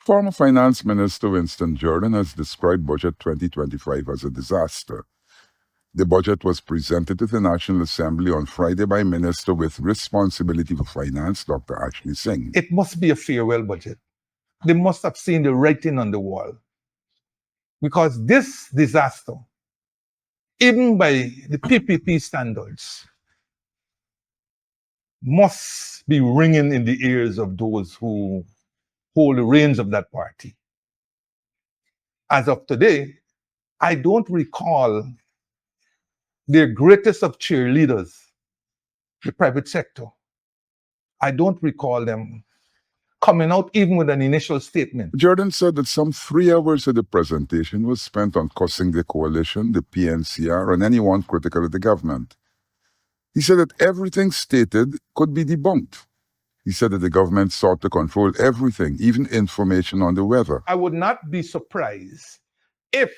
Former Finance Minister Winston Jordan has described Budget 2025 as a disaster. The budget was presented to the National Assembly on Friday by Minister with responsibility for finance, Dr. Ashley Singh. It must be a farewell budget. They must have seen the writing on the wall. Because this disaster, even by the PPP standards, must be ringing in the ears of those who hold the reins of that party. As of today, I don't recall their greatest of cheerleaders, the private sector. I don't recall them coming out even with an initial statement. Jordan said that some 3 hours of the presentation was spent on cussing the coalition, the PNCR, and anyone critical of the government. He said that everything stated could be debunked. He said that the government sought to control everything, even information on the weather. I would not be surprised if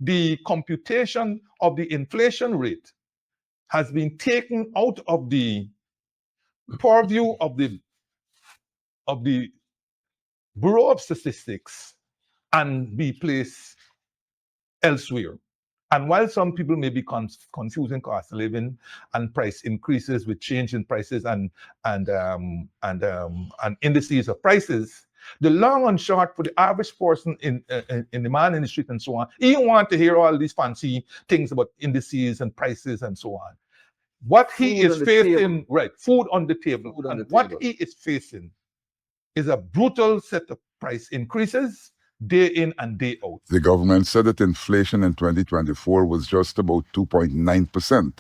the computation of the inflation rate has been taken out of the purview of the Bureau of Statistics and be placed elsewhere. And while some people may be confusing cost of living and price increases with change in prices and indices of prices, the long and short for the average person in the man in the street and so on, he don't want to hear all these fancy things about indices and prices and so on. What he is facing, right, food on the table, and what he is facing is a brutal set of price increases day in and day out. The government said that inflation in 2024 was just about 2.9%.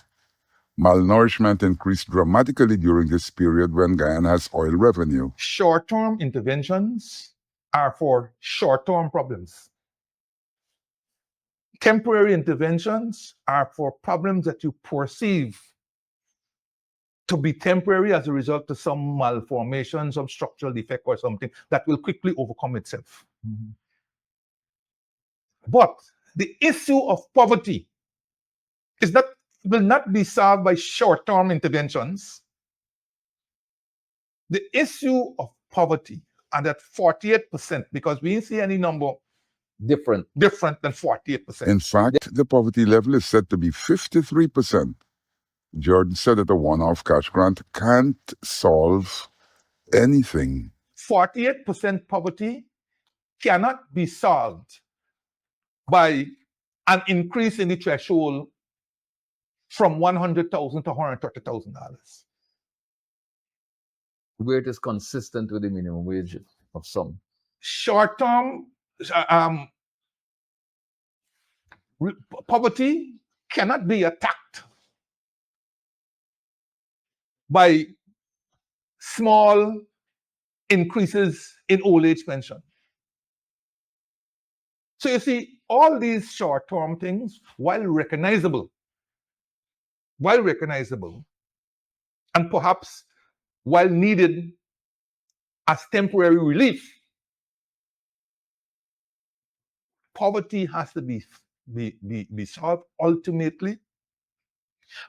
Malnourishment increased dramatically during this period when Guyana has oil revenue. Short-term interventions are for short-term problems. Temporary interventions are for problems that you perceive to be temporary as a result of some malformation, some structural defect or something that will quickly overcome itself. Mm-hmm. But the issue of poverty will not be solved by short-term interventions. The issue of poverty, and at 48%, because we didn't see any number different than 48%. In fact, the poverty level is said to be 53%. Jordan said that a one-off cash grant can't solve anything. 48% poverty cannot be solved by an increase in the threshold from $100,000 to $130,000. Where it is consistent with the minimum wage of some. Short-term poverty cannot be attacked by small increases in old age pension. So you see, all these short-term things, while recognizable, and perhaps while needed as temporary relief, poverty has to be solved ultimately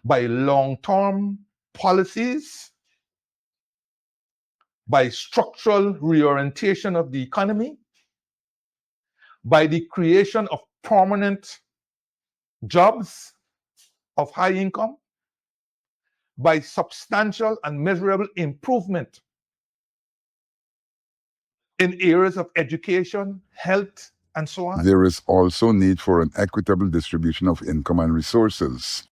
by long-term policies, by structural reorientation of the economy, by the creation of permanent jobs of high income, by substantial and measurable improvement in areas of education, health, and so on. There is also need for an equitable distribution of income and resources.